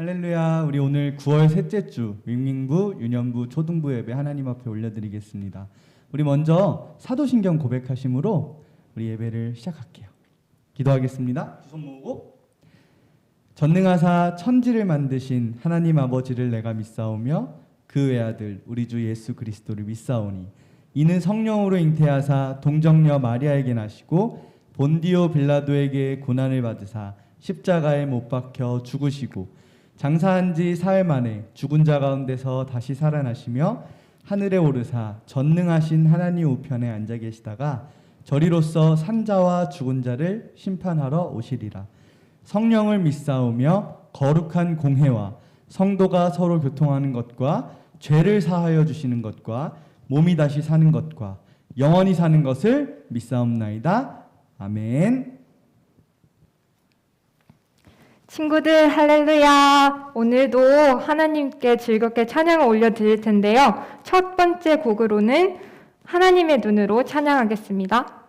할렐루야. 우리 오늘 9월 셋째 주 윙윙부, 유년부, 초등부 예배 하나님 앞에 올려드리겠습니다. 우리 먼저 사도신경 고백하심으로 우리 예배를 시작할게요. 기도하겠습니다. 두 손 모으고. 전능하사 천지를 만드신 하나님 아버지를 내가 믿사오며 그 외아들 우리 주 예수 그리스도를 믿사오니 이는 성령으로 잉태하사 동정녀 마리아에게 나시고 본디오 빌라도에게 고난을 받으사 십자가에 못 박혀 죽으시고 장사한 지 사흘 만에 죽은 자 가운데서 다시 살아나시며 하늘에 오르사 전능하신 하나님 우편에 앉아 계시다가 저리로서 산자와 죽은 자를 심판하러 오시리라. 성령을 믿사오며 거룩한 공회와 성도가 서로 교통하는 것과 죄를 사하여 주시는 것과 몸이 다시 사는 것과 영원히 사는 것을 믿사옵나이다. 아멘. 친구들 할렐루야. 오늘도 하나님께 즐겁게 찬양을 올려드릴 텐데요. 첫 번째 곡으로는 하나님의 눈으로 찬양하겠습니다.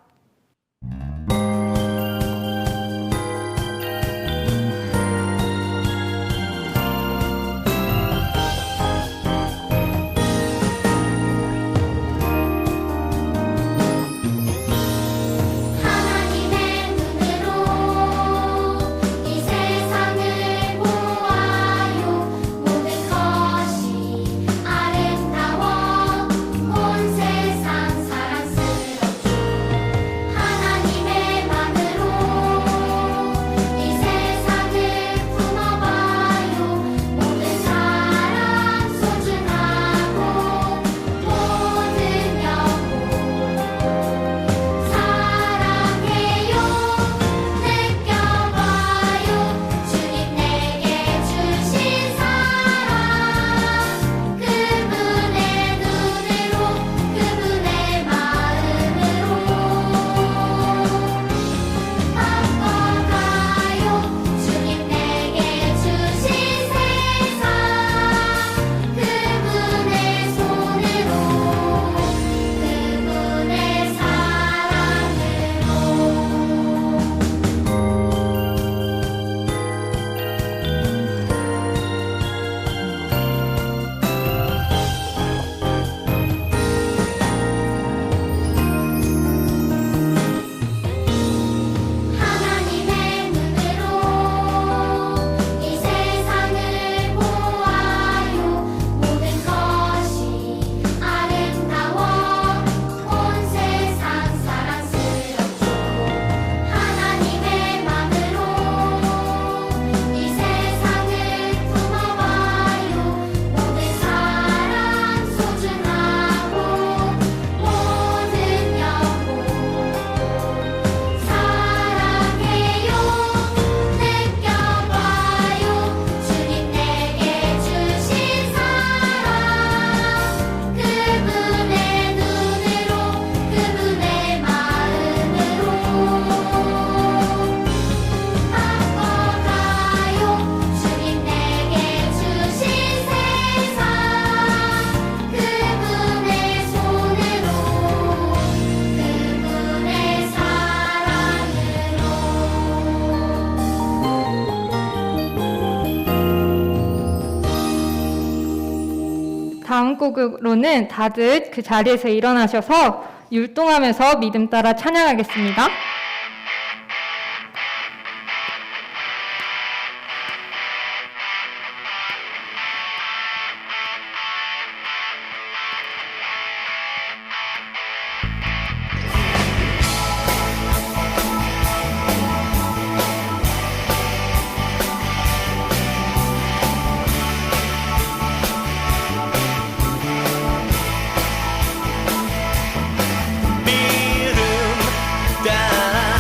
다음 곡으로는 다들 그 자리에서 일어나셔서 율동하면서 믿음 따라 찬양하겠습니다. 믿음 따라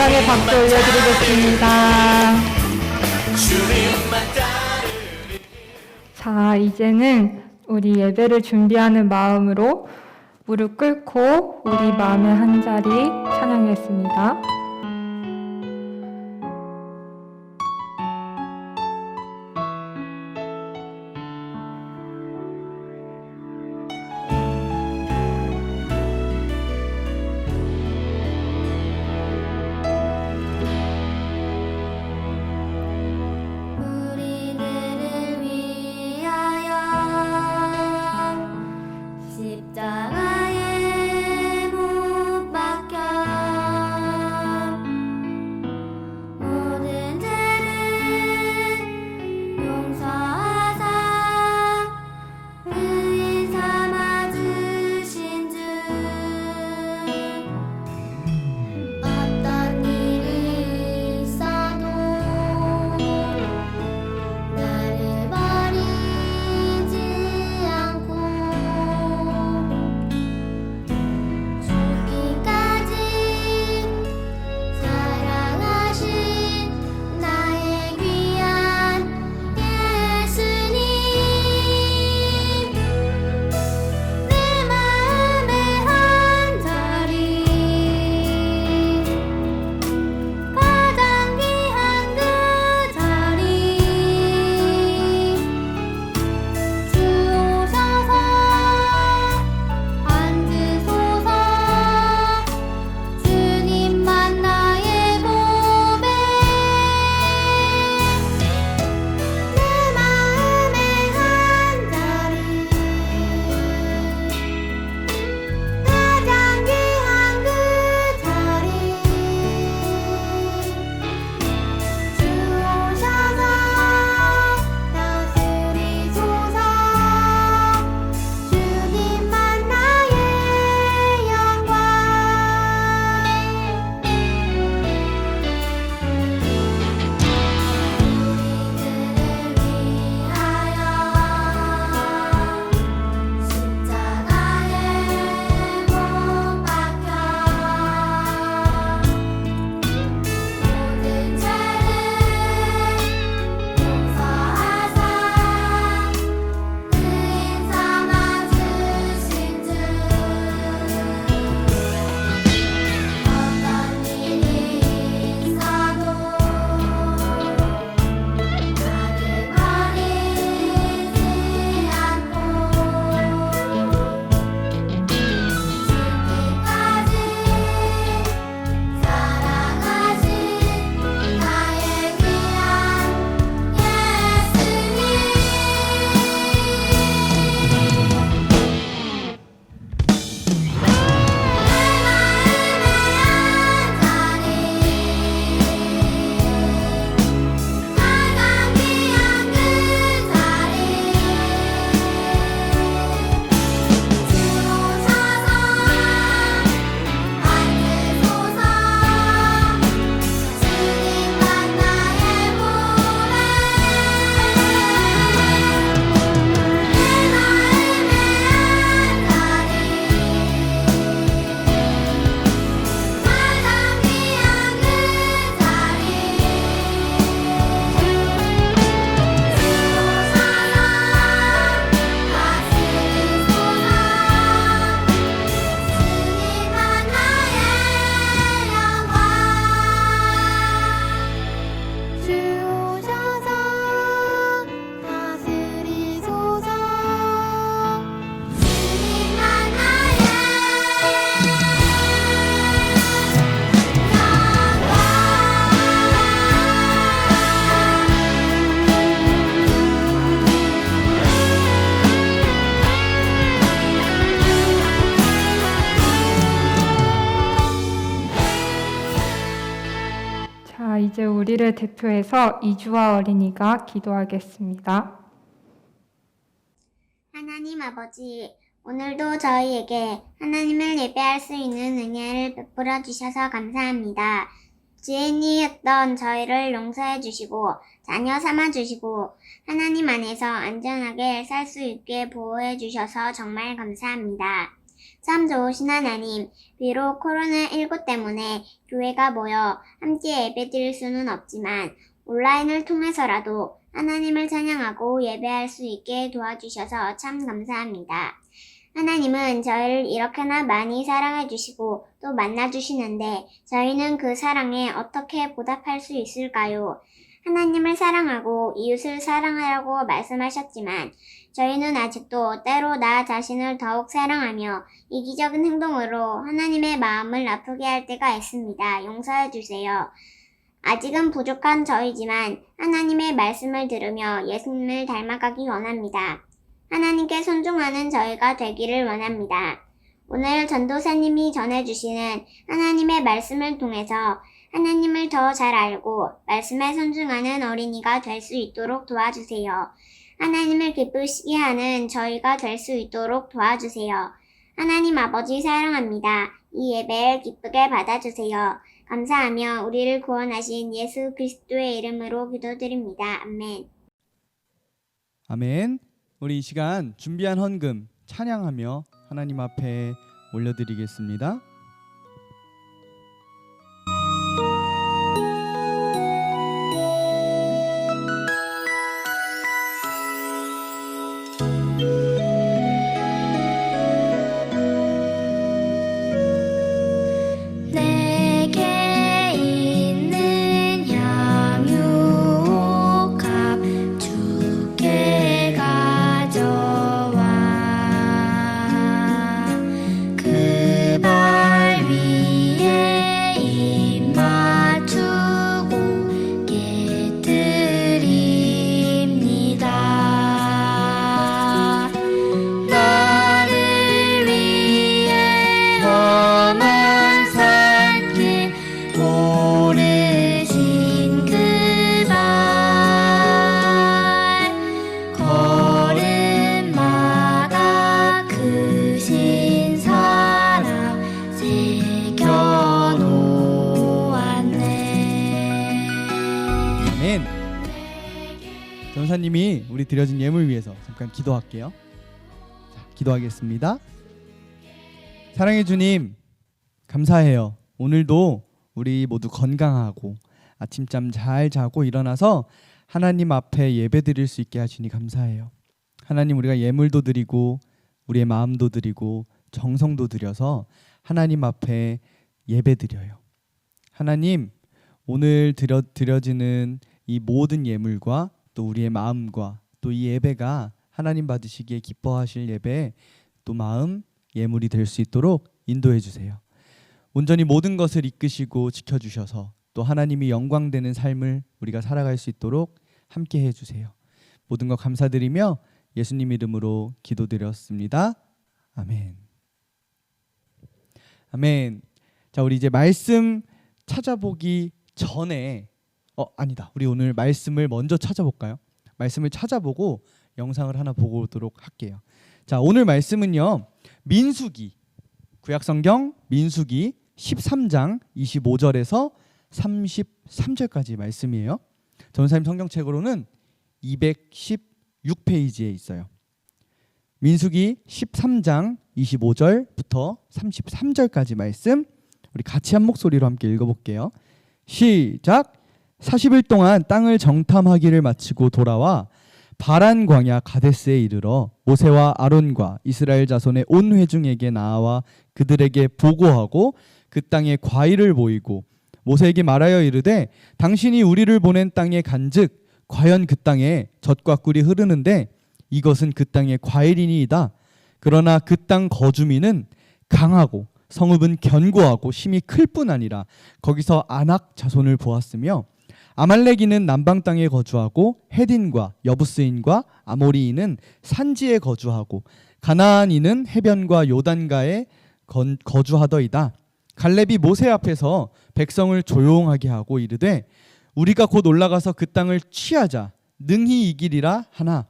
영광의 박수 올려드리겠습니다. 자, 이제는 우리 예배를 준비하는 마음으로 무릎 꿇고 우리 마음의 한 자리 찬양했습니다. 우리들을 위하여 십자가에 못 박혀 모든 죄를 용서하사 의인 삼아 주신 주 어떤 일이 있어도 나를 버리지 않고 죽기까지 사랑하신 나의 귀한 예수님 내 마음의 한 자리 가장 귀한 그 자리 주오셔서 앉으소서 주님만 나의 고백 내 마음의 한 자리 가장 귀한 그 자리 주오셔서 다스리소서 주님만 나의 영광 우리들을 위하여 십자가에 못 박혀 모든 죄를 용서하사 의인 삼아 주신 주 어떤 일이 있어도 나를 버리지 않고 죽기까지 사랑하신 나의 귀한 예수님 내 마음의 한 자리 가장 귀한 그 자리 주오셔서 앉으소서 주님만 나의 고백 내 마음의 한 자리 가장 귀한 그 자리 주오셔서 다스리소서 주님만 나의 자, 이제 우리를 대표해서 이주아 어린이가 기도하겠습니다. 하나님 아버지, 오늘도 저희에게 하나님을 예배할 수 있는 은혜를 베풀어 주셔서 감사합니다. 죄인이었던 저희를 용서해 주시고 자녀 삼아 주시고 하나님 안에서 안전하게 살 수 있게 보호해 주셔서 정말 감사합니다. 참 좋으신 하나님, 비록 코로나19 때문에 교회가 모여 함께 예배드릴 수는 없지만 온라인을 통해서라도 하나님을 찬양하고 예배할 수 있게 도와주셔서 참 감사합니다. 하나님은 저희를 이렇게나 많이 사랑해 주시고 또 만나 주시는데 저희는 그 사랑에 어떻게 보답할 수 있을까요? 하나님을 사랑하고 이웃을 사랑하라고 말씀하셨지만 저희는 아직도 때로 나 자신을 더욱 사랑하며 이기적인 행동으로 하나님의 마음을 아프게 할 때가 있습니다. 용서해 주세요. 아직은 부족한 저희지만 하나님의 말씀을 들으며 예수님을 닮아가기 원합니다. 하나님께 순종하는 저희가 되기를 원합니다. 오늘 전도사님이 전해주시는 하나님의 말씀을 통해서 하나님을 더 잘 알고 말씀에 순종하는 어린이가 될 수 있도록 도와주세요. 하나님을 기쁘시게 하는 저희가 될 수 있도록 도와주세요. 하나님 아버지 사랑합니다. 이 예배를 기쁘게 받아주세요. 감사하며 우리를 구원하신 예수 그리스도의 이름으로 기도드립니다. 아멘. 아멘. 우리 이 시간 준비한 헌금 찬양하며 하나님 앞에 올려드리겠습니다. 내게 있는 향유값 주께 가져와 그 발 위에 입 맞추고 깨뜨립니다. 나를 위해 험한 산길 오르신 그 발 걸음마다 크신 사랑 새겨놓았네. 아멘. 전사님이 우리 드려진 예물 위해서 잠깐 기도할게요. 자, 기도하겠습니다. 사랑해 주님, 감사해요. 오늘도 우리 모두 건강하고 아침잠 잘 자고 일어나서 하나님 앞에 예배 드릴 수 있게 하시니 감사해요. 하나님, 우리가 예물도 드리고 우리의 마음도 드리고 정성도 드려서 하나님 앞에 예배 드려요. 하나님, 오늘 드려지는 이 모든 예물과 또 우리의 마음과 또 이 예배가 하나님 받으시기에 기뻐하실 예배, 또 마음, 예물이 될 수 있도록 인도해 주세요. 온전히 모든 것을 이끄시고 지켜주셔서 또 하나님이 영광되는 삶을 우리가 살아갈 수 있도록 함께 해주세요. 모든 것 감사드리며 예수님 이름으로 기도드렸습니다. 아멘. 아멘. 자, 우리 이제 말씀 찾아보기 전에 아니다. 우리 오늘 말씀을 먼저 찾아볼까요? 말씀을 찾아보고 영상을 하나 보고 오도록 할게요. 자, 오늘 말씀은요. 민수기, 구약성경 민수기 13장 25절에서 33절까지 말씀이에요. 전사님 성경책으로는 216페이지에 있어요. 민수기 13장 25절부터 33절까지 말씀 우리 같이 한 목소리로 함께 읽어볼게요. 시작. 40일 동안 땅을 정탐하기를 마치고 돌아와 바란 광야 가데스에 이르러 모세와 아론과 이스라엘 자손의 온 회중에게 나아와 그들에게 보고하고 그 땅에 과일을 보이고 모세에게 말하여 이르되 당신이 우리를 보낸 땅에 간즉 과연 그 땅에 젖과 꿀이 흐르는데 이것은 그 땅의 과일이니이다. 그러나 그 땅 거주민은 강하고 성읍은 견고하고 힘이 클 뿐 아니라 거기서 아낙 자손을 보았으며 아말렉인은 남방 땅에 거주하고 헤딘과 여부스인과 아모리인은 산지에 거주하고 가나안인은 해변과 요단가에 거주하더이다. 갈렙이 모세 앞에서 백성을 조용하게 하고 이르되 우리가 곧 올라가서 그 땅을 취하자 능히 이기리라 하나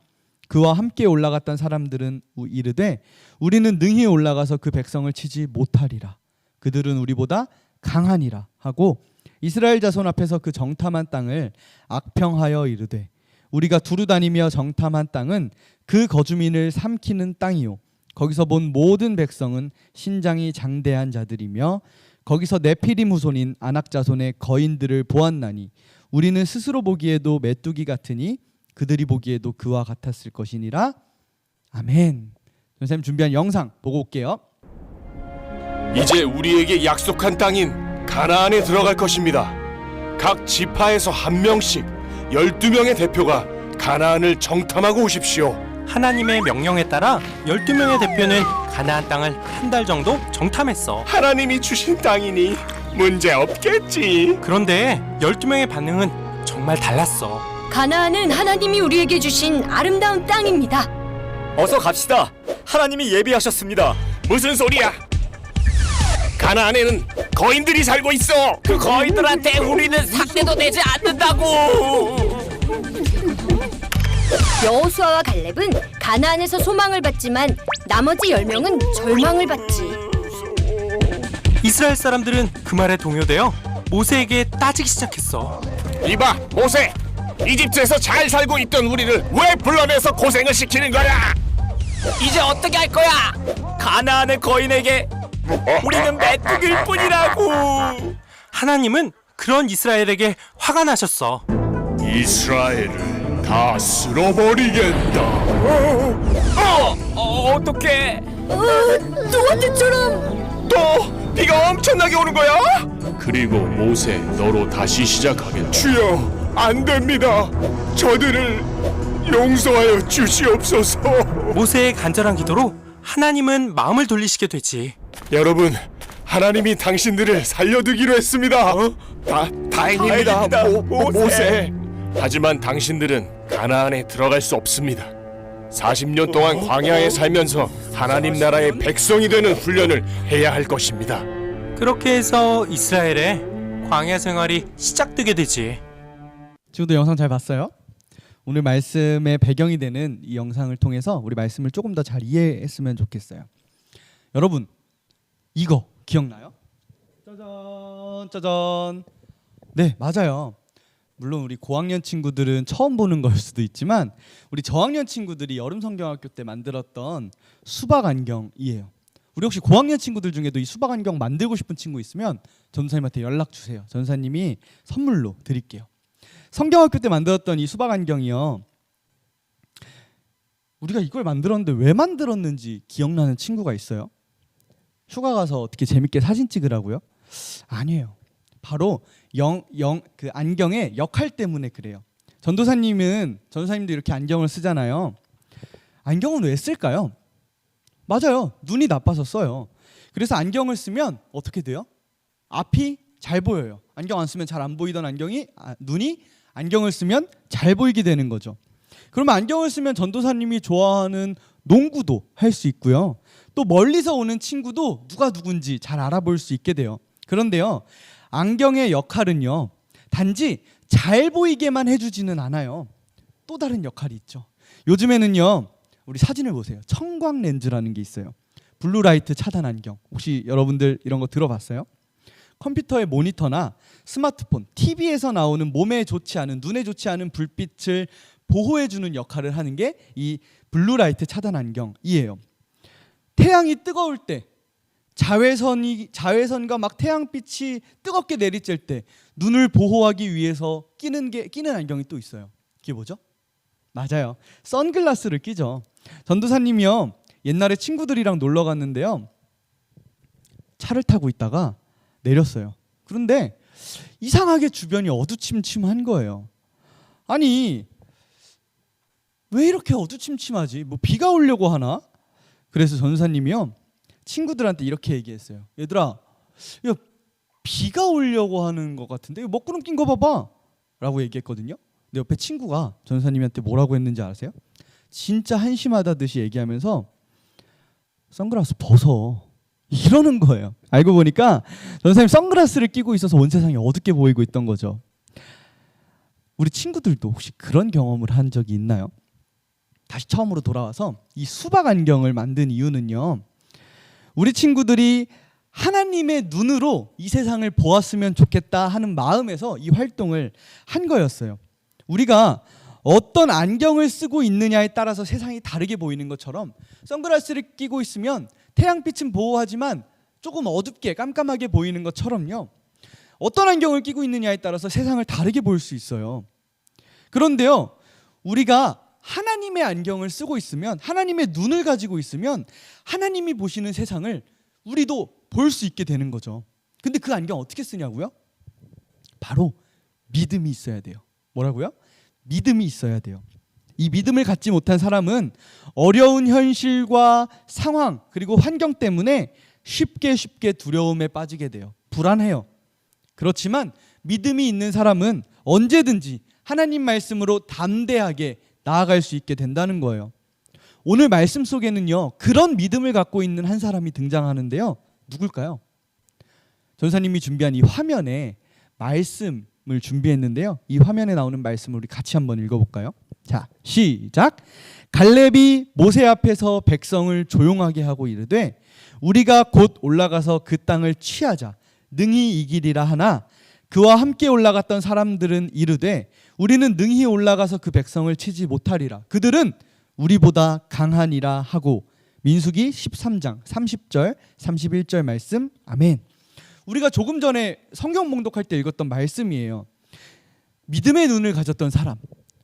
그와 함께 올라갔던 사람들은 이르되 우리는 능히 올라가서 그 백성을 치지 못하리라. 그들은 우리보다 강하니라 하고 이스라엘 자손 앞에서 그 정탐한 땅을 악평하여 이르되 우리가 두루 다니며 정탐한 땅은 그 거주민을 삼키는 땅이요 거기서 본 모든 백성은 신장이 장대한 자들이며 거기서 네피림 후손인 아낙 자손의 거인들을 보았나니 우리는 스스로 보기에도 메뚜기 같으니 그들이 보기에도 그와 같았을 것이니라. 아멘. 선생님 준비한 영상 보고 올게요. 이제 우리에게 약속한 땅인 가나안에 들어갈 것입니다. 각 지파에서 한 명씩 12명의 대표가 가나안을 정탐하고 오십시오. 하나님의 명령에 따라 12명의 대표는 가나안 땅을 한 달 정도 정탐했어. 하나님이 주신 땅이니 문제 없겠지. 그런데 12명의 반응은 정말 달랐어. 가나안은 하나님이 우리에게 주신 아름다운 땅입니다. 어서 갑시다. 하나님이 예비하셨습니다. 무슨 소리야? 가나안에는 거인들이 살고 있어. 그 거인들한테 우리는 상대도 되지 않는다고. 여호수아와 갈렙은 가나안에서 소망을 받지만 나머지 10명은 절망을 받지. 이스라엘 사람들은 그 말에 동요되어 모세에게 따지기 시작했어. 이봐 모세, 이집트에서 잘 살고 있던 우리를 왜 불러내서 고생을 시키는 거야? 이제 어떻게 할 거야? 가나안의 거인에게 우리는 메뚜기일 뿐이라고. 하나님은 그런 이스라엘에게 화가 나셨어. 이스라엘을 다 쓸어버리겠다. 어떡해? 누구한테처럼 또 비가 엄청나게 오는 거야? 그리고 모세, 너로 다시 시작하겠다. 주여, 안 됩니다. 저들을 용서하여 주시옵소서. 모세의 간절한 기도로 하나님은 마음을 돌리시게 되지. 여러분, 하나님이 당신들을 살려두기로 했습니다. 다행입니다, 모세. 하지만 당신들은 가나안에 들어갈 수 없습니다. 40년 동안 광야에 살면서 하나님 나라의 백성이 되는 훈련을 해야 할 것입니다. 그렇게 해서 이스라엘의 광야 생활이 시작되게 되지. 지금도 영상 잘 봤어요? 오늘 말씀의 배경이 되는 이 영상을 통해서 우리 말씀을 조금 더 잘 이해했으면 좋겠어요. 여러분, 이거 기억나요? 짜잔 짜잔. 네, 맞아요. 물론 우리 고학년 친구들은 처음 보는 걸 수도 있지만 우리 저학년 친구들이 여름 성경학교 때 만들었던 수박 안경이에요. 우리 혹시 고학년 친구들 중에도 이 수박 안경 만들고 싶은 친구 있으면 전도사님한테 연락 주세요. 전도사님이 선물로 드릴게요. 성경학교 때 만들었던 이 수박 안경이요, 우리가 이걸 만들었는데 왜 만들었는지 기억나는 친구가 있어요? 휴가 가서 어떻게 재밌게 사진 찍으라고요? 아니에요. 바로 그 안경의 역할 때문에 그래요. 전도사님도 이렇게 안경을 쓰잖아요. 안경은 왜 쓸까요? 맞아요. 눈이 나빠서 써요. 그래서 안경을 쓰면 어떻게 돼요? 앞이 잘 보여요. 안경 안 쓰면 잘 안 보이던 눈이 안경을 쓰면 잘 보이게 되는 거죠. 그러면 안경을 쓰면 전도사님이 좋아하는 농구도 할 수 있고요. 또 멀리서 오는 친구도 누가 누군지 잘 알아볼 수 있게 돼요. 그런데요, 안경의 역할은요, 단지 잘 보이게만 해주지는 않아요. 또 다른 역할이 있죠. 요즘에는요, 우리 사진을 보세요. 청광 렌즈라는 게 있어요. 블루라이트 차단 안경. 혹시 여러분들 이런 거 들어봤어요? 컴퓨터의 모니터나 스마트폰, TV에서 나오는 몸에 좋지 않은, 눈에 좋지 않은 불빛을 보호해주는 역할을 하는 게 이 블루라이트 차단 안경이에요. 태양이 뜨거울 때, 자외선과 막 태양빛이 뜨겁게 내리쬐을 때 눈을 보호하기 위해서 끼는 안경이 또 있어요. 그게 뭐죠? 맞아요. 선글라스를 끼죠. 전도사님이요, 옛날에 친구들이랑 놀러 갔는데요, 차를 타고 있다가 내렸어요. 그런데 이상하게 주변이 어두침침한 거예요. 아니, 왜 이렇게 어두침침하지? 뭐 비가 오려고 하나? 그래서 전도사님이요, 친구들한테 이렇게 얘기했어요. 얘들아, 야, 비가 오려고 하는 것 같은데 먹구름 낀 거 봐봐 라고 얘기했거든요. 근데 옆에 친구가 전도사님한테 뭐라고 했는지 아세요? 진짜 한심하다듯이 얘기하면서 선글라스 벗어 이러는 거예요. 알고 보니까 전도사님 선글라스를 끼고 있어서 온 세상이 어둡게 보이고 있던 거죠. 우리 친구들도 혹시 그런 경험을 한 적이 있나요? 다시 처음으로 돌아와서 이 수박 안경을 만든 이유는요, 우리 친구들이 하나님의 눈으로 이 세상을 보았으면 좋겠다 하는 마음에서 이 활동을 한 거였어요. 우리가 어떤 안경을 쓰고 있느냐에 따라서 세상이 다르게 보이는 것처럼 선글라스를 끼고 있으면 태양빛은 보호하지만 조금 어둡게 깜깜하게 보이는 것처럼요. 어떤 안경을 끼고 있느냐에 따라서 세상을 다르게 볼 수 있어요. 그런데요, 우리가 하나님의 안경을 쓰고 있으면, 하나님의 눈을 가지고 있으면 하나님이 보시는 세상을 우리도 볼 수 있게 되는 거죠. 근데 그 안경 어떻게 쓰냐고요? 바로 믿음이 있어야 돼요. 뭐라고요? 믿음이 있어야 돼요. 이 믿음을 갖지 못한 사람은 어려운 현실과 상황 그리고 환경 때문에 쉽게 두려움에 빠지게 돼요. 불안해요. 그렇지만 믿음이 있는 사람은 언제든지 하나님 말씀으로 담대하게 나아갈 수 있게 된다는 거예요. 오늘 말씀 속에는요, 그런 믿음을 갖고 있는 한 사람이 등장하는데요. 누굴까요? 전사님이 준비한 이 화면에 말씀을 준비했는데요. 이 화면에 나오는 말씀을 우리 같이 한번 읽어볼까요? 자, 시작. 갈렙이 모세 앞에서 백성을 조용하게 하고 이르되 우리가 곧 올라가서 그 땅을 취하자 능히 이기리라 하나 그와 함께 올라갔던 사람들은 이르되 우리는 능히 올라가서 그 백성을 치지 못하리라. 그들은 우리보다 강하니라 하고. 민수기 13장 30절 31절 말씀. 아멘. 우리가 조금 전에 성경 봉독할 때 읽었던 말씀이에요. 믿음의 눈을 가졌던 사람,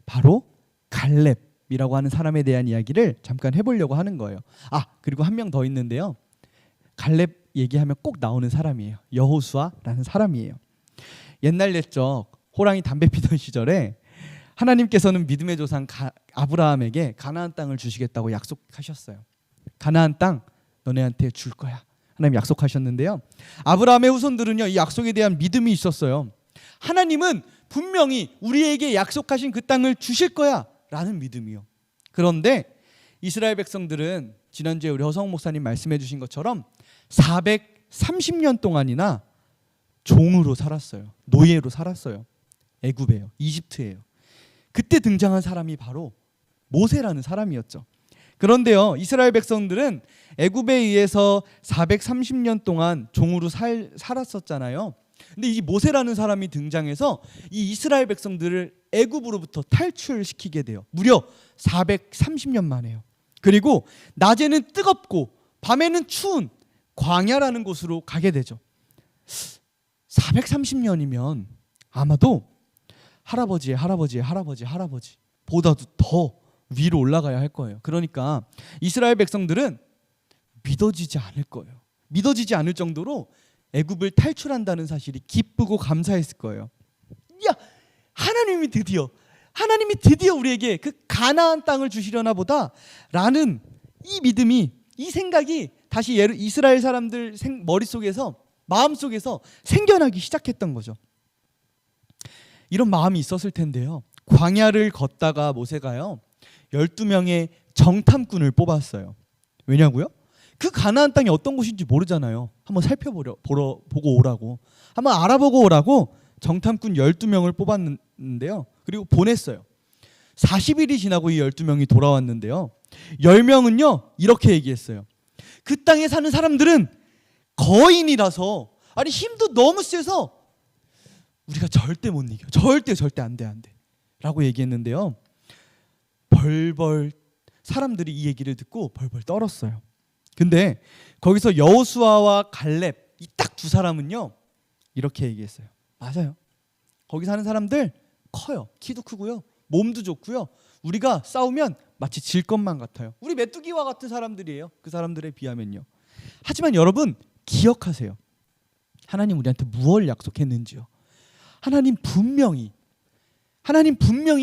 바로 갈렙이라고 하는 사람에 대한 이야기를 잠깐 해보려고 하는 거예요. 그리고 한 명 더 있는데요. 갈렙 얘기하면 꼭 나오는 사람이에요. 여호수아라는 사람이에요. 옛날 옛적 호랑이 담배 피던 시절에 하나님께서는 믿음의 조상 아브라함에게 가나안 땅을 주시겠다고 약속하셨어요. 가나안 땅 너네한테 줄 거야. 하나님 약속하셨는데요. 아브라함의 후손들은요, 이 약속에 대한 믿음이 있었어요. 하나님은 분명히 우리에게 약속하신 그 땅을 주실 거야 라는 믿음이요. 그런데 이스라엘 백성들은 지난주에 우리 허성훈 목사님 말씀해 주신 것처럼 430년 동안이나 종으로 살았어요. 노예로 살았어요. 애굽이에요. 이집트예요. 그때 등장한 사람이 바로 모세라는 사람이었죠. 그런데요, 이스라엘 백성들은 애굽에 의해서 430년 동안 종으로 살았었잖아요. 근데 이 모세라는 사람이 등장해서 이 이스라엘 백성들을 애굽으로부터 탈출시키게 돼요. 무려 430년 만에요. 그리고 낮에는 뜨겁고 밤에는 추운 광야라는 곳으로 가게 되죠. 430년이면 아마도 할아버지의 할아버지보다도 더 위로 올라가야 할 거예요. 그러니까 이스라엘 백성들은 믿어지지 않을 거예요. 믿어지지 않을 정도로 애굽을 탈출한다는 사실이 기쁘고 감사했을 거예요. 하나님이 드디어 우리에게 그 가나안 땅을 주시려나 보다라는 이 믿음이, 이 생각이 다시 이스라엘 사람들 머릿속에서, 마음속에서 생겨나기 시작했던 거죠. 이런 마음이 있었을 텐데요. 광야를 걷다가 모세가요, 12명의 정탐꾼을 뽑았어요. 왜냐고요? 그 가나안 땅이 어떤 곳인지 모르잖아요. 한번 보고 오라고, 한번 알아보고 오라고 정탐꾼 12명을 뽑았는데요. 그리고 보냈어요. 40일이 지나고 이 12명이 돌아왔는데요. 10명은요 이렇게 얘기했어요. 그 땅에 사는 사람들은 거인이라서, 아니 힘도 너무 세서 우리가 절대 못 이겨. 절대 안 돼 라고 얘기했는데요. 벌벌 사람들이 이 얘기를 듣고 벌벌 떨었어요. 근데 거기서 여호수아와 갈렙, 이 딱 두 사람은요 이렇게 얘기했어요. 맞아요. 거기 사는 사람들 커요. 키도 크고요. 몸도 좋고요. 우리가 싸우면 마치 질 것만 같아요. 우리 메뚜기와 같은 사람들이에요. 그 사람들에 비하면요. 하지만 여러분 기억하세요. 하나님 우리한테 무엇을 약속했는지요. 하나님 분명히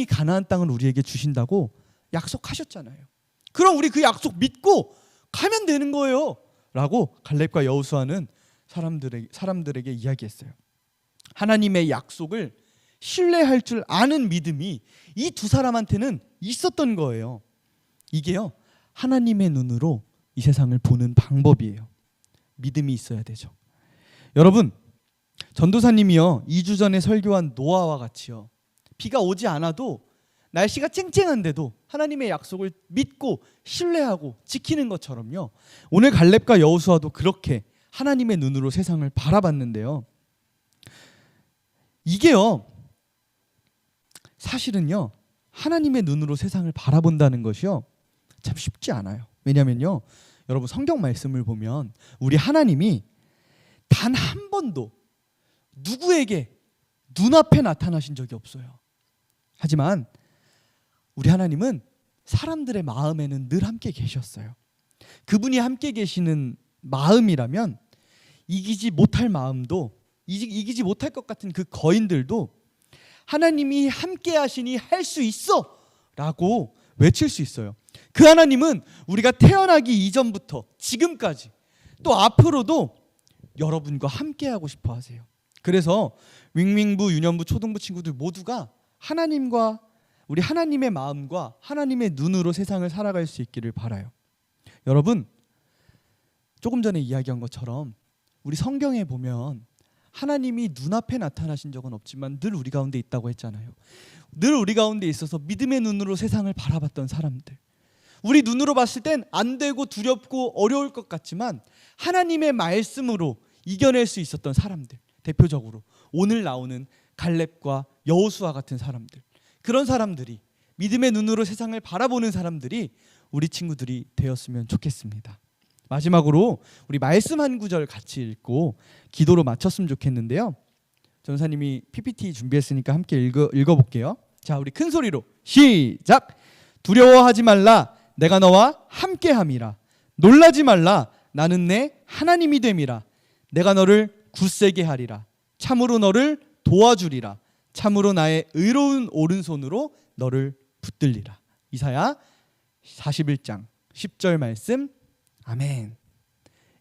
가나안 땅을 우리에게 주신다고 약속하셨잖아요. 그럼 우리 그 약속 믿고 가면 되는 거예요 라고 갈렙과 여호수아는 사람들에게 이야기했어요. 하나님의 약속을 신뢰할 줄 아는 믿음이 이 두 사람한테는 있었던 거예요. 이게요, 하나님의 눈으로 이 세상을 보는 방법이에요. 믿음이 있어야 되죠. 여러분, 전도사님이요 2주 전에 설교한 노아와 같이요, 비가 오지 않아도 날씨가 쨍쨍한데도 하나님의 약속을 믿고 신뢰하고 지키는 것처럼요, 오늘 갈렙과 여호수아도 그렇게 하나님의 눈으로 세상을 바라봤는데요. 이게요 사실은요 하나님의 눈으로 세상을 바라본다는 것이요, 참 쉽지 않아요. 왜냐면요, 여러분 성경 말씀을 보면 우리 하나님이 단 한 번도 누구에게 눈앞에 나타나신 적이 없어요. 하지만 우리 하나님은 사람들의 마음에는 늘 함께 계셨어요. 그분이 함께 계시는 마음이라면 이기지 못할 마음도, 이기지 못할 것 같은 그 거인들도 하나님이 함께 하시니 할 수 있어 라고 외칠 수 있어요. 그 하나님은 우리가 태어나기 이전부터 지금까지 또 앞으로도 여러분과 함께 하고 싶어 하세요. 그래서 윙윙부, 유년부, 초등부 친구들 모두가 하나님과 우리 하나님의 마음과 하나님의 눈으로 세상을 살아갈 수 있기를 바라요. 여러분, 조금 전에 이야기한 것처럼 우리 성경에 보면 하나님이 눈앞에 나타나신 적은 없지만 늘 우리 가운데 있다고 했잖아요. 늘 우리 가운데 있어서 믿음의 눈으로 세상을 바라봤던 사람들, 우리 눈으로 봤을 땐 안 되고 두렵고 어려울 것 같지만 하나님의 말씀으로 이겨낼 수 있었던 사람들, 대표적으로 오늘 나오는 갈렙과 여호수아 같은 사람들, 그런 사람들이, 믿음의 눈으로 세상을 바라보는 사람들이 우리 친구들이 되었으면 좋겠습니다. 마지막으로 우리 말씀 한 구절 같이 읽고 기도로 마쳤으면 좋겠는데요. 전사님이 PPT 준비했으니까 함께 읽어볼게요. 자, 우리 큰 소리로 시작! 두려워하지 말라, 내가 너와 함께함이라. 놀라지 말라, 나는 내 하나님이 됨이라. 내가 너를 굳세게 하리라. 참으로 너를 도와주리라. 참으로 나의 의로운 오른손으로 너를 붙들리라. 이사야 41장 10절 말씀. 아멘.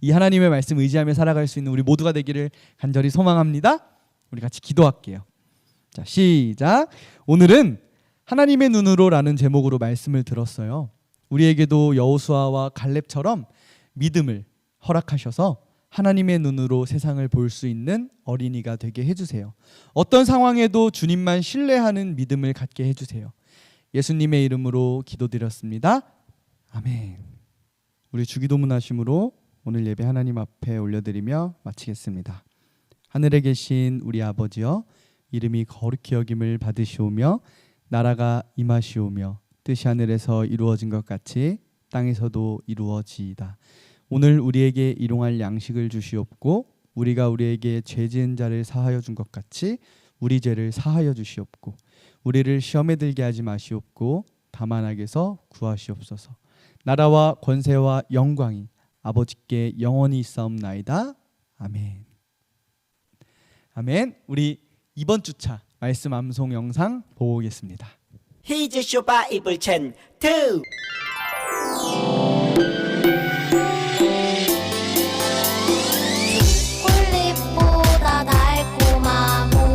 이 하나님의 말씀 의지하며 살아갈 수 있는 우리 모두가 되기를 간절히 소망합니다. 우리 같이 기도할게요. 자, 시작. 오늘은 하나님의 눈으로라는 제목으로 말씀을 들었어요. 우리에게도 여호수아와 갈렙처럼 믿음을 허락하셔서 하나님의 눈으로 세상을 볼 수 있는 어린이가 되게 해주세요. 어떤 상황에도 주님만 신뢰하는 믿음을 갖게 해주세요. 예수님의 이름으로 기도드렸습니다. 아멘. 우리 주기도문 하심으로 오늘 예배 하나님 앞에 올려드리며 마치겠습니다. 하늘에 계신 우리 아버지여, 이름이 거룩히 여김을 받으시오며 나라가 임하시오며 뜻이 하늘에서 이루어진 것 같이 땅에서도 이루어지이다. 오늘 우리에게 일용할 양식을 주시옵고 우리가 우리에게 죄 지은 자를 사하여 준 것 같이 우리 죄를 사하여 주시옵고 우리를 시험에 들게 하지 마시옵고 다만 악에서 구하시옵소서. 나라와 권세와 영광이 아버지께 영원히 있사옵나이다. 아멘. 아멘. 우리 이번 주차 말씀 암송 영상 보고 오겠습니다. 히즈 쇼바 이블 첸 2. 꿀잎보다 달콤하고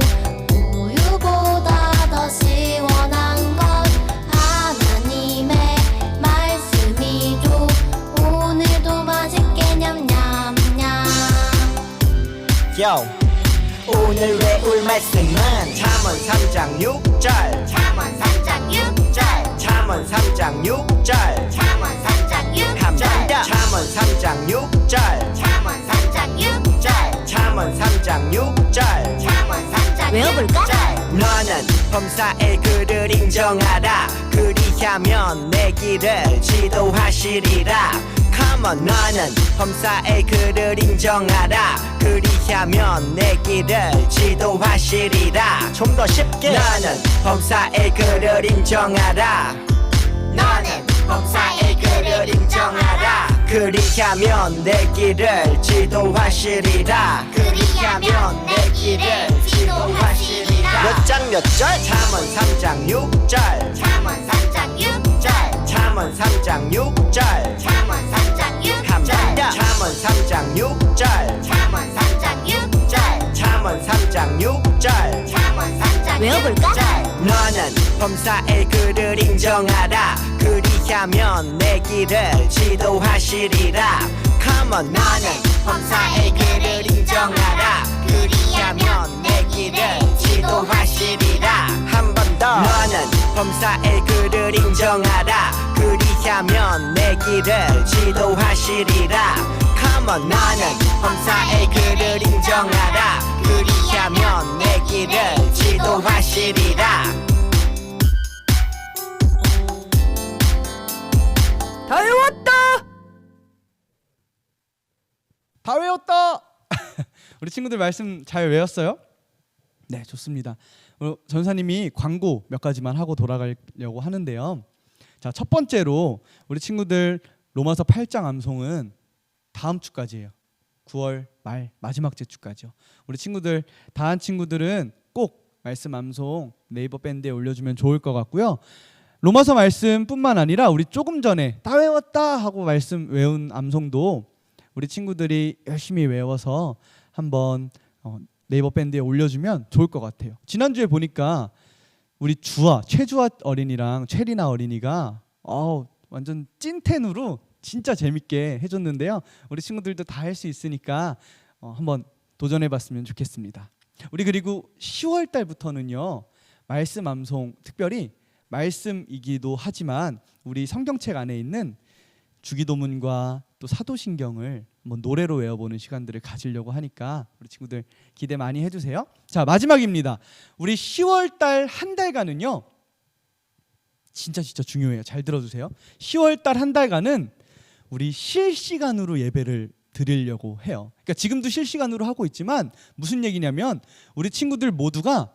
우유보다 더 시원한 건 하나님의 말씀이죠. 오늘도 맛있게 냠냠냠. Yo. 오늘 외울 말씀은 잠언 3장 6절. 잠언 3장 6절. 잠언 3장 6절. 잠언 3장 6절. 한 번 더. 잠언 3장 6절. 잠언 3장 6절. 잠언 3장 6절. 잠언 3장 외워볼까? 6절. 너는 범사의 그를 인정하라. 그리하면 내 길을 지도하시리라. Come on, 너는 범사의 그를 인정하라. 그리하면 내 길을 지도하시리라. 좀 더 쉽게. 너는 범사의 그를 인정하라. 너는 범사의 그를 인정하라. 그리하면 내 길을 지도하시리라. 그리하면 내 길을 지도하시리라. 몇 장 몇 절? 잠언 3장 6절. 잠언 3장 6절. 잠언 3장 6절. 잠언 3장 6절. 한 번 더. 잠언 3장 6절. 잠언 3장 6절. 잠언 3장 6절. 잠언 3장 외워볼까? 6절. 너는 범사의 그를 인정하라. 그리하면 내 길을 지도하시리라. Come on, 너는 범사의 그를 인정하라. 그리하면 내 길을 지도하시리라. 한 번 더. 너는 범사의 그를 인정하라. 그리하면 내 길을 지도하시리라. Come on, 너는 범사의 그를 인정하라. 그리하면 내 길을 지도하시리라. 우리 친구들 말씀 잘 외웠어요? 네, 좋습니다. 전사님이 광고 몇 가지만 하고 돌아가려고 하는데요. 자, 첫 번째로 우리 친구들 로마서 8장 암송은 다음 주까지예요. 9월 말 마지막 주까지요. 우리 친구들 다 한 친구들은 꼭 말씀 암송 네이버 밴드에 올려주면 좋을 것 같고요. 로마서 말씀뿐만 아니라 우리 조금 전에 다 외웠다 하고 말씀 외운 암송도 우리 친구들이 열심히 외워서 한번 네이버 밴드에 올려주면 좋을 것 같아요. 지난주에 보니까 우리 최주아 어린이랑 최리나 어린이가 완전 찐텐으로 진짜 재밌게 해줬는데요. 우리 친구들도 다 할 수 있으니까 한번 도전해봤으면 좋겠습니다. 우리 그리고 10월 달부터는요. 말씀 암송 특별히 말씀이기도 하지만 우리 성경책 안에 있는 주기도문과 또 사도신경을 한번 노래로 외워보는 시간들을 가지려고 하니까 우리 친구들 기대 많이 해주세요. 자, 마지막입니다. 우리 10월 달 한 달간은요. 진짜 중요해요. 잘 들어주세요. 10월 달 한 달간은 우리 실시간으로 예배를 드리려고 해요. 그러니까 지금도 실시간으로 하고 있지만 무슨 얘기냐면 우리 친구들 모두가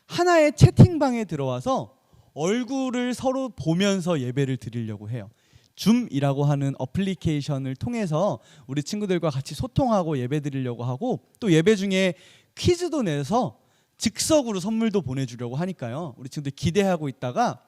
하나의 채팅방에 들어와서 얼굴을 서로 보면서 예배를 드리려고 해요. 줌이라고 하는 어플리케이션을 통해서 우리 친구들과 같이 소통하고 예배 드리려고 하고 또 예배 중에 퀴즈도 내서 즉석으로 선물도 보내주려고 하니까요. 우리 친구들 기대하고 있다가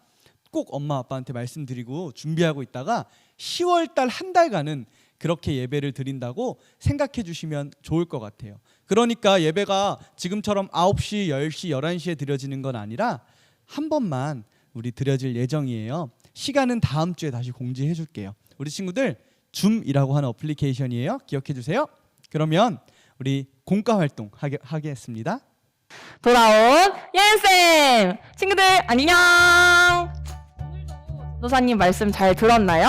꼭 엄마 아빠한테 말씀드리고 준비하고 있다가 10월 달 한 달간은 그렇게 예배를 드린다고 생각해 주시면 좋을 것 같아요. 그러니까 예배가 지금처럼 9시, 10시, 11시에 드려지는 건 아니라 한 번만 우리 드려질 예정이에요. 시간은 다음 주에 다시 공지해 줄게요. 우리 친구들 줌이라고 하는 어플리케이션이에요. 기억해 주세요. 그러면 우리 공과 활동 하겠습니다. 돌아온 예은쌤! 친구들 안녕! 노사님 말씀 잘 들었나요?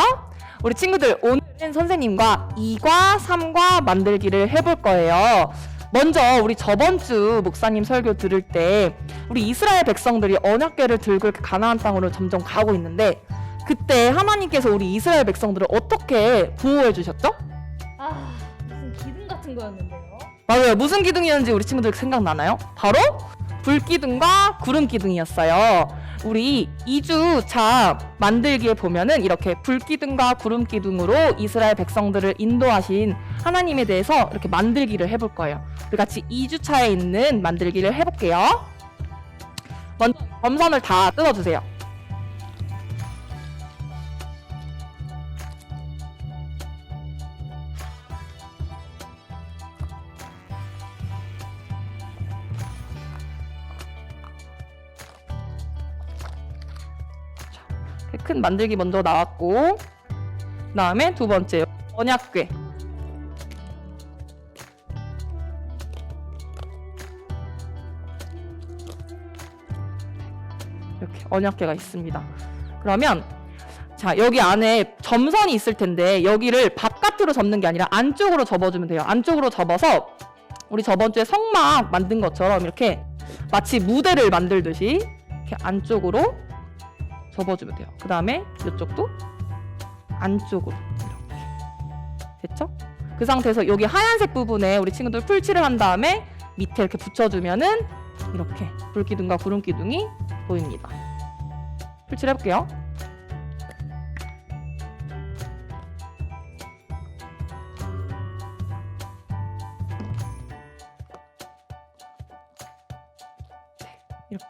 우리 친구들 오늘은 선생님과 2과 3과 만들기를 해볼 거예요. 먼저 우리 저번 주 목사님 설교 들을 때 우리 이스라엘 백성들이 언약궤를 들고 이렇게 가나안 땅으로 점점 가고 있는데 그때 하나님께서 우리 이스라엘 백성들을 어떻게 보호해 주셨죠? 무슨 기둥 같은 거였는데요. 맞아요. 무슨 기둥이었는지 우리 친구들 생각나나요? 바로 불기둥과 구름기둥이었어요. 우리 2주차 만들기에 보면은 이렇게 불기둥과 구름기둥으로 이스라엘 백성들을 인도하신 하나님에 대해서 이렇게 만들기를 해볼 거예요. 우리 같이 2주차에 있는 만들기를 해볼게요. 먼저 점선을 다 뜯어주세요. 큰 만들기 먼저 나왔고 그 다음에 두 번째 언약궤 이렇게 언약궤가 있습니다. 그러면 자 여기 안에 점선이 있을 텐데 여기를 바깥으로 접는 게 아니라 안쪽으로 접어주면 돼요. 안쪽으로 접어서 우리 저번 주에 성막 만든 것처럼 이렇게 마치 무대를 만들듯이 이렇게 안쪽으로 접어주면 돼요. 그 다음에 이쪽도 안쪽으로 이렇게 됐죠? 그 상태에서 여기 하얀색 부분에 우리 친구들 풀칠을 한 다음에 밑에 이렇게 붙여주면은 이렇게 불기둥과 구름기둥이 보입니다. 풀칠해볼게요. 이렇게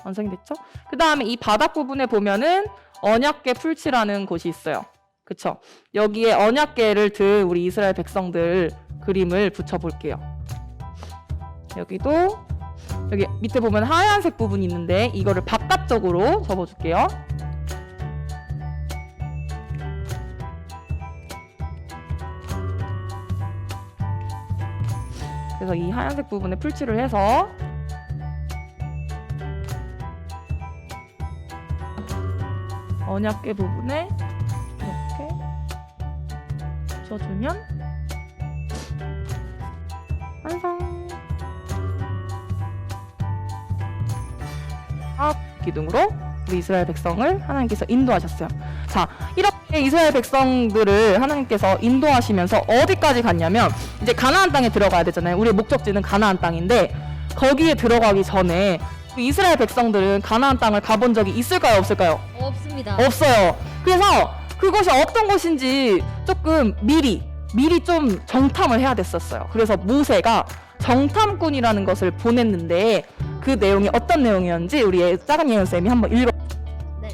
완성이 됐죠? 그 다음에 이 바닥 부분에 보면은 언약궤 풀칠하는 곳이 있어요. 그쵸? 여기에 언약궤를 든 우리 이스라엘 백성들 그림을 붙여볼게요. 여기도 여기 밑에 보면 하얀색 부분이 있는데 이거를 바깥쪽으로 접어줄게요. 그래서 이 하얀색 부분에 풀칠을 해서 언약궤 부분에 이렇게 붙여주면 완성! 기둥으로 우리 이스라엘 백성을 하나님께서 인도하셨어요. 자, 이렇게 이스라엘 백성들을 하나님께서 인도하시면서 어디까지 갔냐면 이제 가나안 땅에 들어가야 되잖아요. 우리의 목적지는 가나안 땅인데 거기에 들어가기 전에 이스라엘 백성들은 가나안 땅을 가본 적이 있을까요, 없을까요? 없습니다. 없어요. 그래서 그것이 어떤 곳인지 조금 미리 좀 정탐을 해야 됐었어요. 그래서 모세가 정탐꾼이라는 것을 보냈는데 그 내용이 어떤 내용이었는지 우리 작은 예은 쌤이 한번 읽어. 네.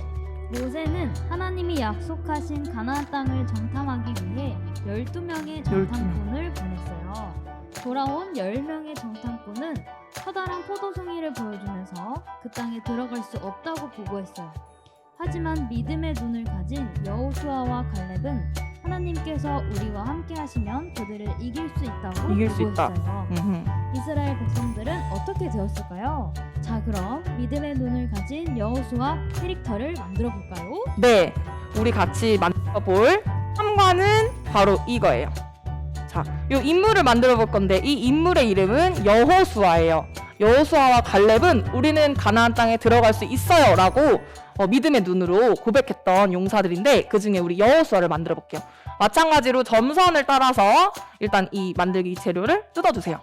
모세는 하나님이 약속하신 가나안 땅을 정탐하기 위해 12명의 정탐꾼을 보냈어요. 돌아온 10명의 정탐꾼은 커다란 포도송이를 보여주면서 그 땅에 들어갈 수 없다고 보고했어요. 하지만 믿음의 눈을 가진 여호수아와 갈렙은 하나님께서 우리와 함께 하시면 그들을 이길 수 있다고 이길 수 있다. 보고했어요. 이스라엘 백성들은 어떻게 되었을까요? 자, 그럼 믿음의 눈을 가진 여호수아 캐릭터를 만들어 볼까요? 네, 우리 같이 만들어 볼 3관은 바로 이거예요. 자, 이 인물을 만들어 볼 건데 이 인물의 이름은 여호수아예요. 여호수아와 갈렙은 우리는 가나안 땅에 들어갈 수 있어요 라고 믿음의 눈으로 고백했던 용사들인데 그 중에 우리 여호수아를 만들어 볼게요. 마찬가지로 점선을 따라서 일단 이 만들기 재료를 뜯어주세요.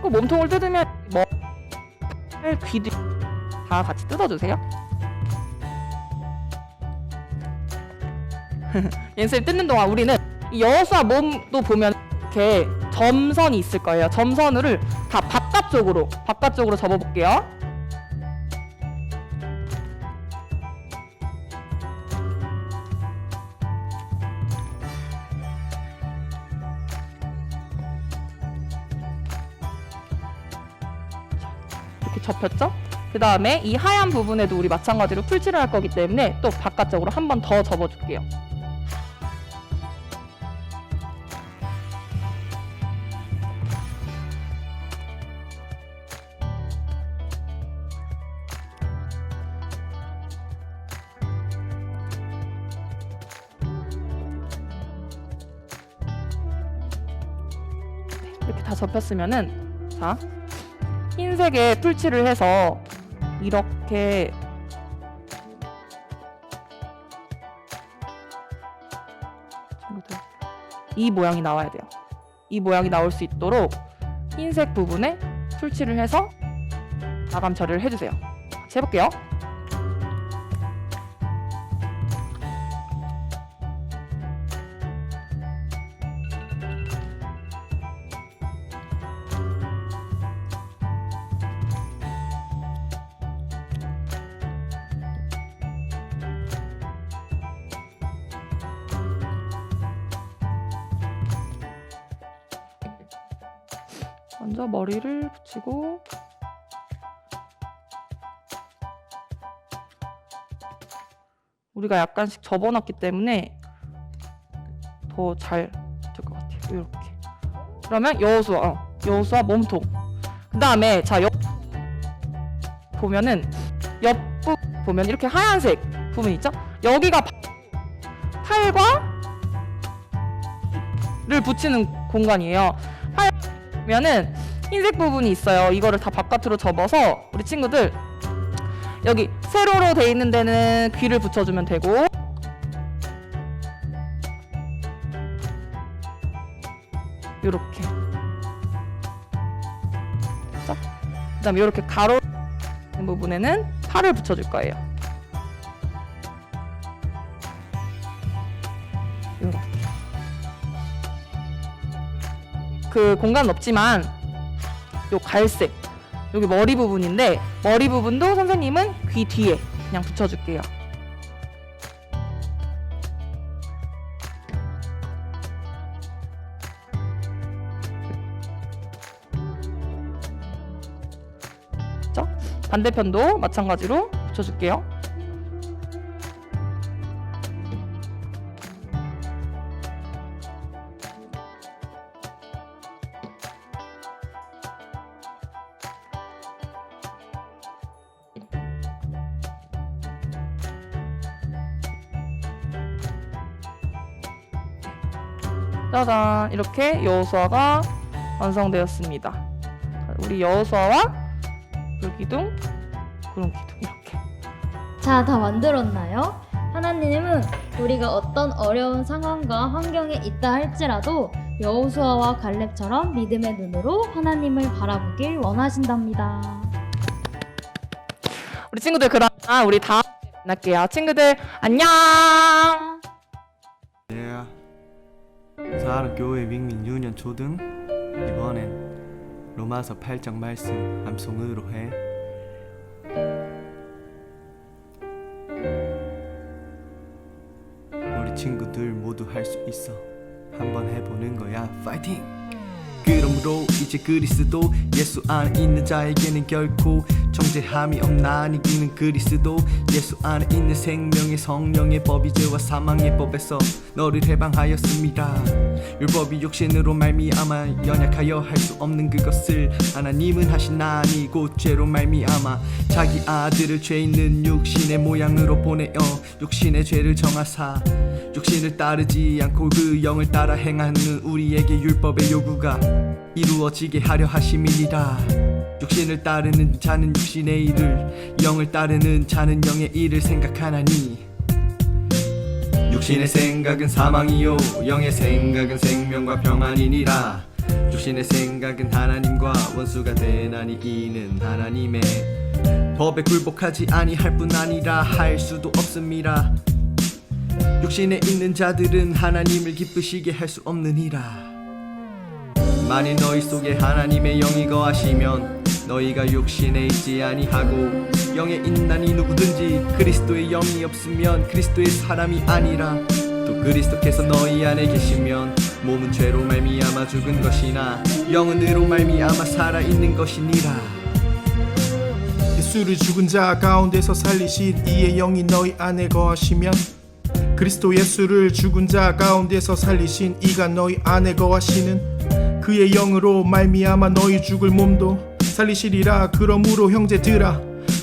그 몸통을 뜯으면 귀도 다 같이 뜯어주세요. 옌쌤 뜯는 동안 우리는 이 여호수아 몸도 보면 이렇게 점선이 있을 거예요. 점선을 다 바깥쪽으로 접어볼게요. 이렇게 접혔죠? 그 다음에 이 하얀 부분에도 우리 마찬가지로 풀칠을 할 거기 때문에 또 바깥쪽으로 한 번 더 접어줄게요. 이렇게 다 접혔으면은 자, 흰색에 풀칠을 해서 이렇게 이 모양이 나와야 돼요. 이 모양이 나올 수 있도록 흰색 부분에 풀칠을 해서 마감 처리를 해주세요. 같이 해볼게요. 먼저 머리를 붙이고 우리가 약간씩 접어놨기 때문에 더 잘 될 것 같아요. 이렇게. 그러면 여호수아 몸통. 그 다음에 자 보면은 옆부 보면 이렇게 하얀색 부분 있죠? 여기가 팔과 를 붙이는 공간이에요. 보면은 흰색 부분이 있어요. 이거를 다 바깥으로 접어서 우리 친구들 여기 세로로 돼 있는 데는 귀를 붙여주면 되고 요렇게 그 다음에 요렇게 가로 부분에는 팔을 붙여줄 거예요. 요렇게 그 공간은 없지만 요 갈색 여기 머리 부분인데 머리 부분도 선생님은 귀 뒤에 그냥 붙여줄게요. 그렇죠? 반대편도 마찬가지로 붙여줄게요. 짜잔, 이렇게 여호수아가 완성되었습니다. 우리 여호수아와 불기둥, 구름기둥 이렇게. 자, 다 만들었나요? 하나님은 우리가 어떤 어려운 상황과 환경에 있다 할지라도 여호수아와 갈렙처럼 믿음의 눈으로 하나님을 바라보길 원하신답니다. 우리 친구들, 그럼 우리 다음 주에 만날게요. 친구들 안녕. 사랑교회 윙윙 유년 초등, 이번엔 로마서 8장 말씀 암송으로 해. 우리 친구들 모두 할 수 있어. 한번 해보는 거야. 파이팅! 그러므로 이제 그리스도 예수 안에 있는 자에게는 결코 정죄함이 없나니 이는 그리스도 예수 안에 있는 생명의 성령의 법이 죄와 사망의 법에서 너를 해방하였습니다. 율법이 육신으로 말미암아 연약하여 할 수 없는 그것을 하나님은 하시나니 곧 죄로 말미암아 자기 아들을 죄 있는 육신의 모양으로 보내어 육신의 죄를 정하사 육신을 따르지 않고 그 영을 따라 행하는 우리에게 율법의 요구가 이루어지게 하려 하심이니라. 육신을 따르는 자는 육신의 일을, 영을 따르는 자는 영의 일을 생각하나니 육신의 생각은 사망이요 영의 생각은 생명과 평안이니라. 육신의 생각은 하나님과 원수가 되나니 이는 하나님의 법에 굴복하지 아니할 뿐 아니라 할 수도 없음이라. 육신에 있는 자들은 하나님을 기쁘시게 할 수 없느니라. 만일 너희 속에 하나님의 영이 거하시면 너희가 육신에 있지 아니하고 영에 있나니 누구든지 그리스도의 영이 없으면 그리스도의 사람이 아니라. 또 그리스도께서 너희 안에 계시면 몸은 죄로 말미암아 죽은 것이나 영은 의로 말미암아 살아있는 것이니라. 예수를 죽은 자 가운데서 살리신 이의 영이 너희 안에 거하시면 그리스도 예수를 죽은 자 가운데서 살리신 이가 너희 안에 거하시는 그의 영으로 말미암아 너희 죽을 몸도 살리시리라. 그러므로 형제들아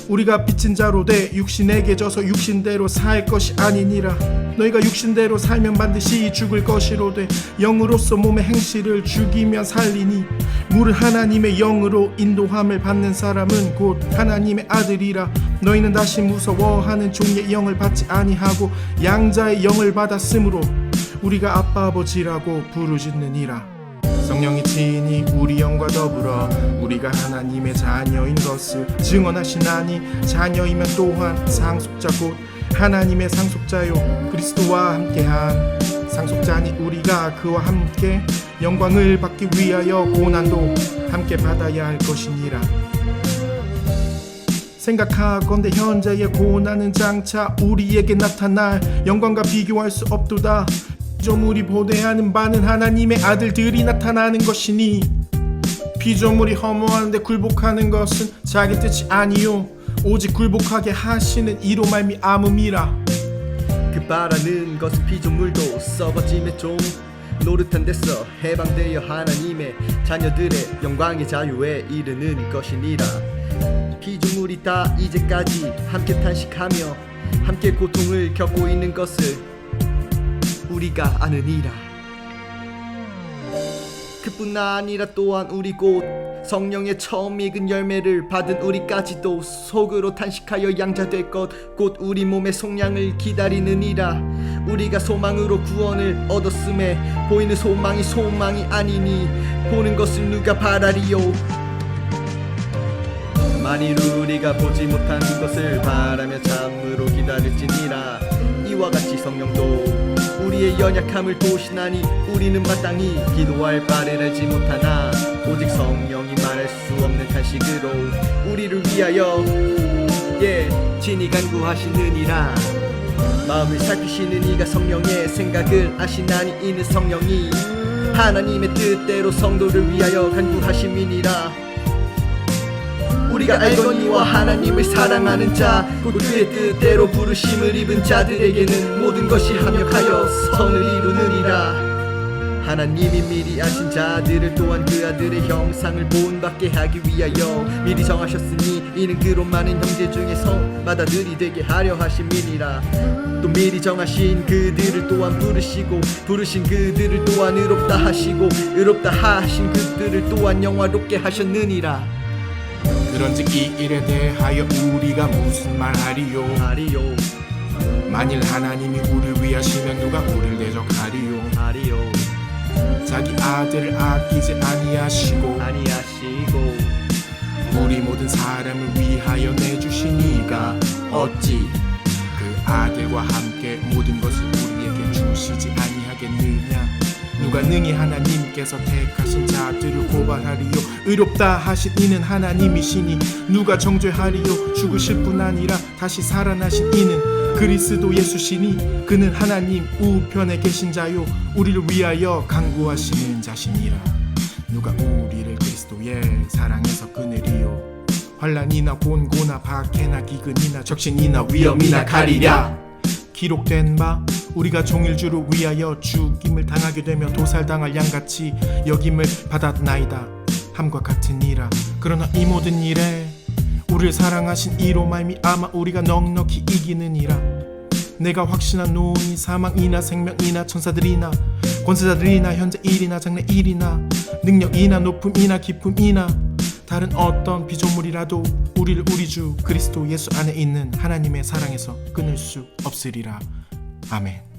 우리가 빚진 자로 돼 육신에게 져서 육신대로 살 것이 아니니라. 너희가 육신대로 살면 반드시 죽을 것이로되 영으로서 몸의 행실을 죽이면 살리니 무릇 하나님의 영으로 인도함을 받는 사람은 곧 하나님의 아들이라. 너희는 다시 무서워하는 종의 영을 받지 아니하고 양자의 영을 받았으므로 우리가 아빠 아버지라고 부르짖느니라. 성령이 친히 우리 영과 더불어 우리가 하나님의 자녀인 것을 증언하시나니 자녀이면 또한 상속자 곧 하나님의 상속자요 그리스도와 함께한 상속자니 우리가 그와 함께 영광을 받기 위하여 고난도 함께 받아야 할 것이니라. 생각하건대 현재의 고난은 장차 우리에게 나타날 영광과 비교할 수 없도다. 피조물이 보대하는 바는 하나님의 아들들이 나타나는 것이니 피조물이 허무하는데 굴복하는 것은 자기 뜻이 아니요 오직 굴복하게 하시는 이로 말미암음이라. 그 바라는 것은 피조물도 썩어짐의 종 노릇한 데서 해방되어 하나님의 자녀들의 영광의 자유에 이르는 것이니라. 피조물이 다 이제까지 함께 탄식하며 함께 고통을 겪고 있는 것을 우리가 아느니라. 그뿐 아니라 또한 우리 곧 성령의 처음 익은 열매를 받은 우리까지도 속으로 탄식하여 양자될 것 곧 우리 몸의 속량을 기다리느니라. 우리가 소망으로 구원을 얻었음에 보이는 소망이 소망이 아니니 보는 것을 누가 바라리요. 만일 우리가 보지 못한 것을 바라며 참으로 기다릴지니라. 이와 같이 성령도 우리의 연약함을 도우시나니 우리는 마땅히 기도할 바를 알지 못하나 오직 성령이 말할 수 없는 탄식으로 우리를 위하여 친히 간구하시느니라. 마음을 살피시는 이가 성령의 생각을 아시나니 이는 성령이 하나님의 뜻대로 성도를 위하여 간구하심이니라. 우리가 알거니와 하나님을 사랑하는 자 곧 그의 뜻대로 부르심을 입은 자들에게는 모든 것이 합력하여 선을 이루느니라. 하나님이 미리 아신 자들을 또한 그 아들의 형상을 본받게 하기 위하여 미리 정하셨으니 이는 그로 많은 형제 중에서 맏아들이 되게 하려 하심이니라. 또 미리 정하신 그들을 또한 부르시고 부르신 그들을 또한 의롭다 하시고 의롭다 하신 그들을 또한 영화롭게 하셨느니라. 그런즉 이 일에 대하여 우리가 무슨 말하리요? 만일 하나님이 우리를 위하시면 누가 우리를 대적하리요? 자기 아들을 아끼지 아니하시고 우리 모든 사람을 위하여 내주신 이가 어찌 그 아들과 함께 모든 것을 우리에게 주시지 아니하겠느냐? 누가 능히 하나님께서 택하신 자들을 고발하리요? 의롭다 하신 이는 하나님이시니 누가 정죄하리요? 죽으실 뿐 아니라 다시 살아나신 이는 그리스도 예수시니 그는 하나님 우편에 계신 자요 우리를 위하여 간구하시는 자시니라. 누가 우리를 그리스도의 사랑에서 끊으리요? 환난이나 곤고나 박해나 기근이나 적신이나 위험이나 가리랴. 기록된 바 우리가 종일주를 위하여 죽임을 당하게 되며 도살당할 양같이 여김을 받았나이다 함과 같으니라. 그러나 이 모든 일에 우리를 사랑하신 이로 말미암아 우리가 넉넉히 이기느니라. 내가 확신한 노니 사망이나 생명이나 천사들이나 권세자들이나 현재 일이나 장래 일이나 능력이나 높음이나 깊음이나 다른 어떤 피조물이라도 우리를 우리 주 그리스도 예수 안에 있는 하나님의 사랑에서 끊을 수 없으리라. 아멘.